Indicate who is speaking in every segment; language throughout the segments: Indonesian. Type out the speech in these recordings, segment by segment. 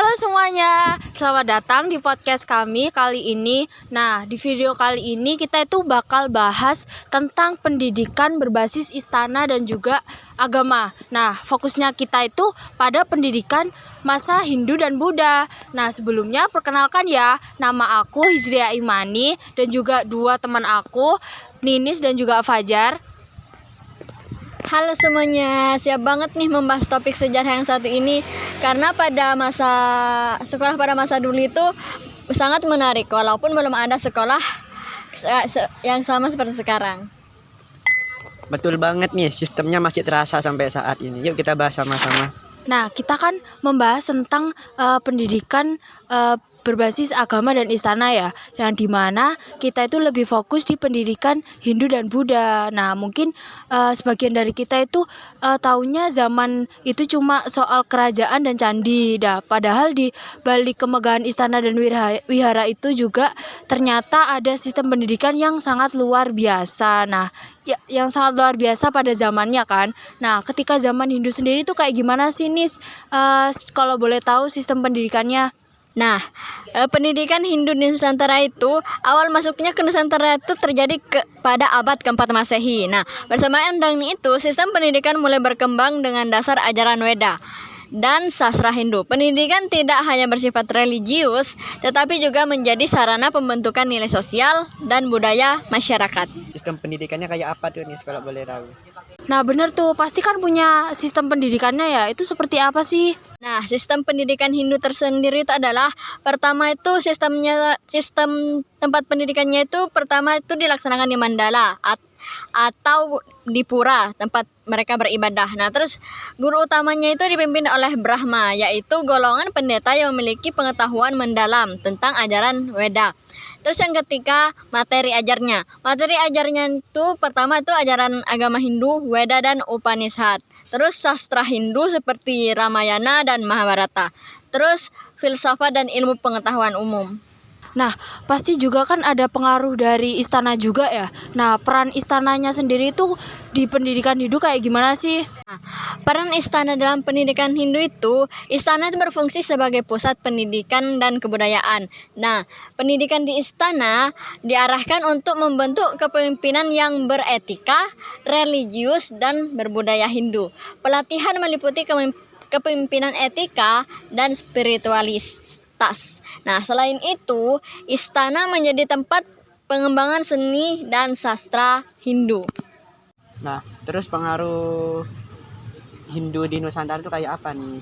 Speaker 1: Halo semuanya, selamat datang di podcast kami kali ini. Nah, di video kali ini kita itu bakal bahas tentang pendidikan berbasis istana dan juga agama. Nah, fokusnya kita itu pada pendidikan masa Hindu dan Buddha. Nah, sebelumnya perkenalkan ya, nama aku Hijriah Imani dan juga dua teman aku, Ninis dan juga Fajar.
Speaker 2: Halo semuanya, siap banget nih membahas topik sejarah yang satu ini karena pada masa sekolah pada masa dulu itu sangat menarik walaupun belum ada sekolah yang sama seperti sekarang.
Speaker 3: Betul banget nih, sistemnya masih terasa sampai saat ini. Yuk kita bahas sama-sama.
Speaker 1: Nah, kita kan membahas tentang pendidikan berbasis agama dan istana ya, yang dimana kita itu lebih fokus di pendidikan Hindu dan Buddha. Nah, mungkin sebagian dari kita itu taunya zaman itu cuma soal kerajaan dan candi. Nah, padahal di balik kemegahan istana dan wihara itu juga ternyata ada sistem pendidikan yang sangat luar biasa. Nah, yang sangat luar biasa pada zamannya kan. Nah, ketika zaman Hindu sendiri tuh kayak gimana sih, Nis? Kalau boleh tahu sistem pendidikannya?
Speaker 2: Nah, pendidikan Hindu di Nusantara itu awal masuknya ke Nusantara itu terjadi pada abad keempat Masehi. Nah, bersamaan dengan itu sistem pendidikan mulai berkembang dengan dasar ajaran Weda dan sastra Hindu. Pendidikan tidak hanya bersifat religius, tetapi juga menjadi sarana pembentukan nilai sosial dan budaya masyarakat.
Speaker 3: Sistem pendidikannya kayak apa tuh nih kalau boleh tahu?
Speaker 1: Nah, benar tuh, pasti kan punya sistem pendidikannya ya. Itu seperti apa sih?
Speaker 2: Nah, sistem pendidikan Hindu tersendiri itu adalah pertama itu sistem tempat pendidikannya itu pertama itu dilaksanakan di mandala atau di pura tempat mereka beribadah. Nah, terus guru utamanya itu dipimpin oleh Brahma, yaitu golongan pendeta yang memiliki pengetahuan mendalam tentang ajaran Weda. Terus yang ketiga, materi ajarnya. Materi ajarnya itu pertama itu ajaran agama Hindu, Weda dan Upanishad. Terus sastra Hindu seperti Ramayana dan Mahabharata. Terus filsafat dan ilmu pengetahuan umum.
Speaker 1: Nah, pasti juga kan ada pengaruh dari istana juga ya. Nah, peran istananya sendiri itu di pendidikan Hindu kayak gimana sih?
Speaker 2: Nah, peran istana dalam pendidikan Hindu itu, istana itu berfungsi sebagai pusat pendidikan dan kebudayaan. Nah, pendidikan di istana diarahkan untuk membentuk kepemimpinan yang beretika, religius, dan berbudaya Hindu. Pelatihan meliputi kepemimpinan etika dan spiritualis. Nah, selain itu, istana menjadi tempat pengembangan seni dan sastra Hindu.
Speaker 3: Nah, terus pengaruh Hindu di Nusantara itu kayak apa nih?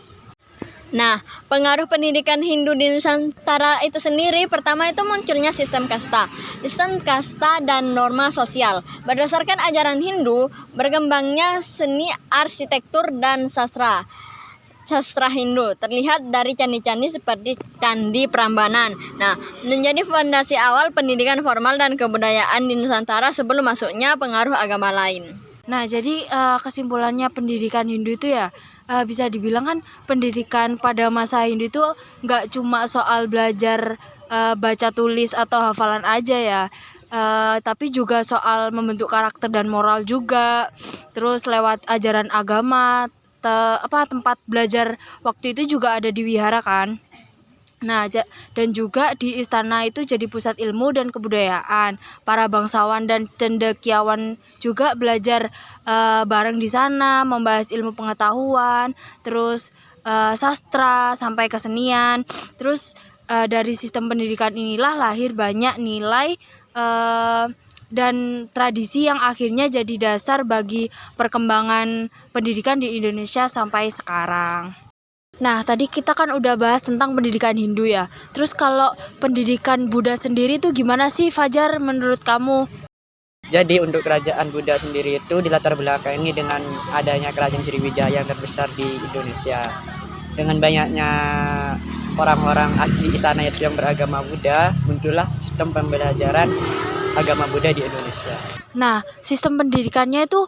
Speaker 2: Nah, pengaruh pendidikan Hindu di Nusantara itu sendiri pertama itu munculnya sistem kasta dan norma sosial. Berdasarkan ajaran Hindu, berkembangnya seni arsitektur dan sastra Hindu terlihat dari candi-candi seperti Candi Prambanan. Nah, menjadi fondasi awal pendidikan formal dan kebudayaan di Nusantara sebelum masuknya pengaruh agama lain.
Speaker 1: Nah, jadi kesimpulannya pendidikan Hindu itu ya bisa dibilang kan pendidikan pada masa Hindu itu nggak cuma soal belajar baca tulis atau hafalan aja ya. Tapi juga soal membentuk karakter dan moral juga. Terus lewat ajaran agama, tempat belajar waktu itu juga ada di wihara kan. Nah, dan juga di istana itu jadi pusat ilmu dan kebudayaan. Para bangsawan dan cendekiawan juga belajar bareng di sana, membahas ilmu pengetahuan, terus sastra sampai kesenian. Terus dari sistem pendidikan inilah lahir banyak nilai dan tradisi yang akhirnya jadi dasar bagi perkembangan pendidikan di Indonesia sampai sekarang. Nah, tadi kita kan udah bahas tentang pendidikan Hindu ya. Terus kalau pendidikan Buddha sendiri tuh gimana sih, Fajar, menurut kamu?
Speaker 3: Jadi untuk kerajaan Buddha sendiri itu dilatar belakangi dengan adanya kerajaan Sriwijaya yang terbesar di Indonesia. Dengan banyaknya orang-orang di istana itu yang beragama Buddha, muncullah sistem pembelajaran agama Buddha di Indonesia.
Speaker 1: Nah, sistem pendidikannya itu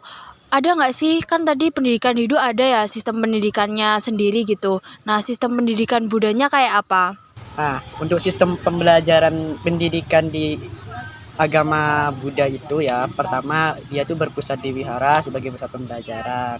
Speaker 1: ada nggak sih? Kan tadi pendidikan Hindu ada ya sistem pendidikannya sendiri gitu. Nah, sistem pendidikan Buddhanya kayak apa?
Speaker 3: Nah, untuk sistem pembelajaran pendidikan di agama Buddha itu ya, pertama dia tuh berpusat di wihara sebagai pusat pembelajaran.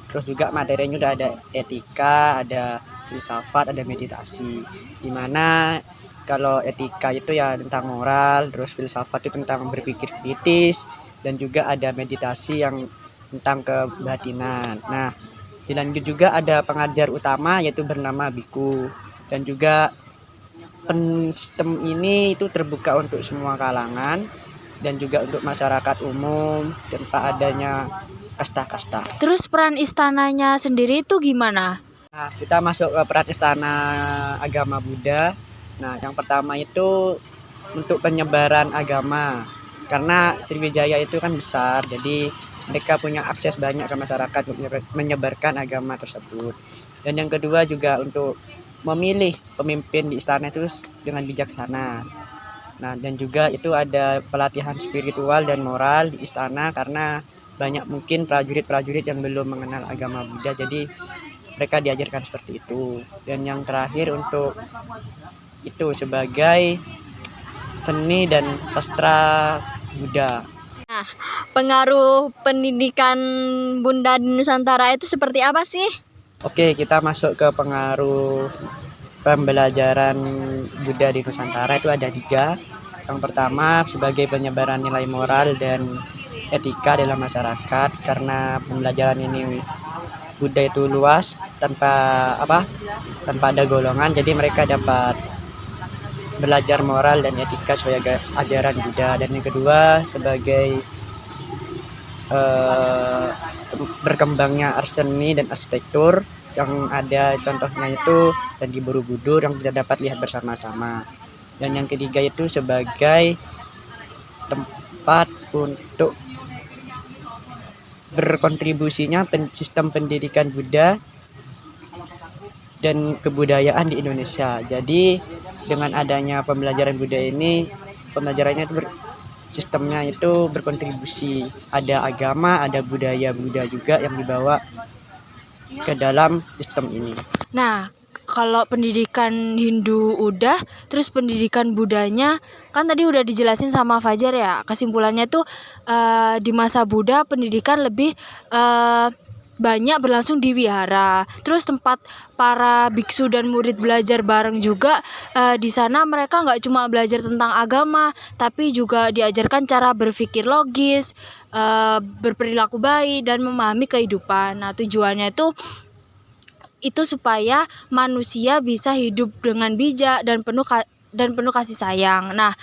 Speaker 3: Terus juga materinya udah ada etika, ada filsafat, ada meditasi. Dimana kalau etika itu ya tentang moral, terus filsafat itu tentang berpikir kritis, dan juga ada meditasi yang tentang kebatinan. Nah, dilanjut juga ada pengajar utama yaitu bernama biku, dan juga sistem ini itu terbuka untuk semua kalangan dan juga untuk masyarakat umum tanpa adanya kasta-kasta.
Speaker 1: Terus peran istananya sendiri itu gimana?
Speaker 3: Nah, kita masuk ke peran istana agama Buddha. Nah, yang pertama itu untuk penyebaran agama. Karena Sriwijaya itu kan besar, jadi mereka punya akses banyak ke masyarakat untuk menyebarkan agama tersebut. Dan yang kedua juga untuk memilih pemimpin di istana itu dengan bijaksana. Nah, dan juga itu ada pelatihan spiritual dan moral di istana karena banyak mungkin prajurit-prajurit yang belum mengenal agama Buddha, jadi mereka diajarkan seperti itu. Dan yang terakhir untuk itu sebagai seni dan sastra Buddha.
Speaker 2: Nah, pengaruh pendidikan Bunda di Nusantara itu seperti apa sih?
Speaker 3: Oke, kita masuk ke pengaruh pembelajaran Buddha di Nusantara itu ada 3. Yang pertama sebagai penyebaran nilai moral dan etika dalam masyarakat, karena pembelajaran ini Buddha itu luas tanpa ada golongan, jadi mereka dapat belajar moral dan etika sesuai ajaran Buddha. Dan yang kedua sebagai berkembangnya seni dan arsitektur, yang ada contohnya itu Candi Borobudur yang kita dapat lihat bersama-sama. Dan yang ketiga itu sebagai tempat untuk berkontribusinya sistem pendidikan Buddha dan kebudayaan di Indonesia. Jadi dengan adanya pembelajaran Buddha ini, pembelajarannya itu sistemnya itu berkontribusi, ada agama, ada budaya Buddha juga yang dibawa ke dalam sistem ini.
Speaker 1: Nah, kalau pendidikan Hindu udah, terus pendidikan Buddhanya kan tadi udah dijelasin sama Fajar ya. Kesimpulannya tuh di masa Buddha pendidikan lebih banyak berlangsung di wihara. Terus tempat para biksu dan murid belajar bareng juga. Di sana mereka nggak cuma belajar tentang agama, tapi juga diajarkan cara berpikir logis, berperilaku baik, dan memahami kehidupan. Nah, tujuannya itu supaya manusia bisa hidup dengan bijak dan penuh kasih sayang. Nah,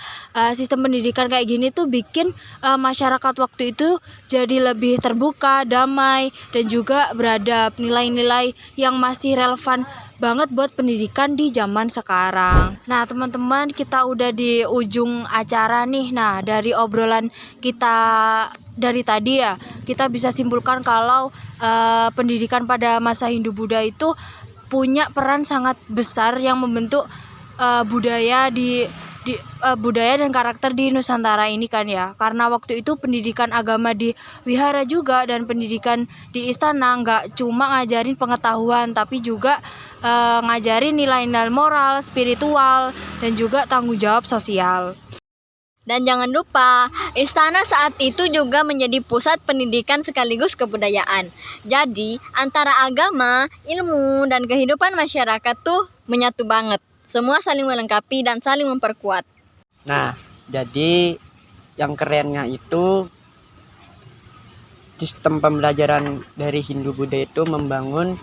Speaker 1: sistem pendidikan kayak gini tuh bikin masyarakat waktu itu jadi lebih terbuka, damai, dan juga beradab, nilai-nilai yang masih relevan banget buat pendidikan di zaman sekarang. Nah, teman-teman, kita udah di ujung acara nih. Nah, dari obrolan kita dari tadi ya, kita bisa simpulkan kalau pendidikan pada masa Hindu-Buddha itu punya peran sangat besar yang membentuk budaya budaya dan karakter di Nusantara ini kan ya. Karena waktu itu pendidikan agama di wihara juga dan pendidikan di istana nggak cuma ngajarin pengetahuan, tapi juga ngajarin nilai-nilai moral, spiritual, dan juga tanggung jawab sosial.
Speaker 2: Dan jangan lupa, istana saat itu juga menjadi pusat pendidikan sekaligus kebudayaan. Jadi, antara agama, ilmu, dan kehidupan masyarakat tuh menyatu banget. Semua saling melengkapi dan saling memperkuat.
Speaker 3: Nah, jadi yang kerennya itu sistem pembelajaran dari Hindu-Buddha itu membangun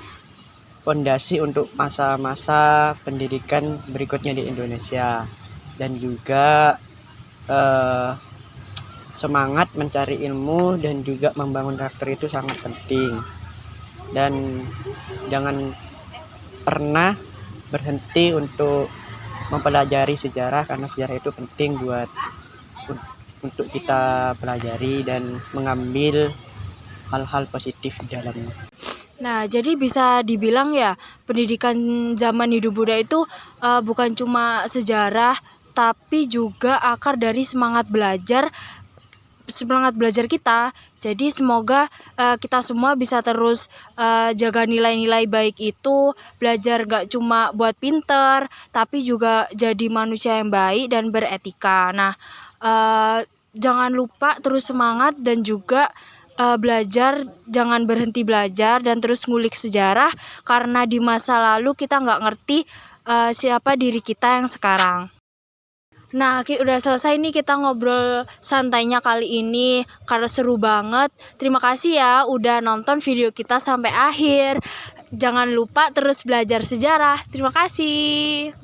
Speaker 3: fondasi untuk masa-masa pendidikan berikutnya di Indonesia. Dan juga semangat mencari ilmu dan juga membangun karakter itu sangat penting. Dan jangan pernah berhenti untuk mempelajari sejarah, karena sejarah itu penting untuk kita pelajari dan mengambil hal-hal positif di dalamnya.
Speaker 1: Nah, jadi bisa dibilang ya, pendidikan zaman Hindu-Buddha itu bukan cuma sejarah, tapi juga akar dari semangat belajar kita. Jadi semoga kita semua bisa terus jaga nilai-nilai baik itu, belajar gak cuma buat pinter, tapi juga jadi manusia yang baik dan beretika. Nah, jangan lupa terus semangat dan juga belajar, jangan berhenti belajar dan terus ngulik sejarah, karena di masa lalu kita nggak ngerti siapa diri kita yang sekarang. Nah, udah selesai nih kita ngobrol santainya kali ini karena seru banget. Terima kasih ya udah nonton video kita sampai akhir. Jangan lupa terus belajar sejarah. Terima kasih.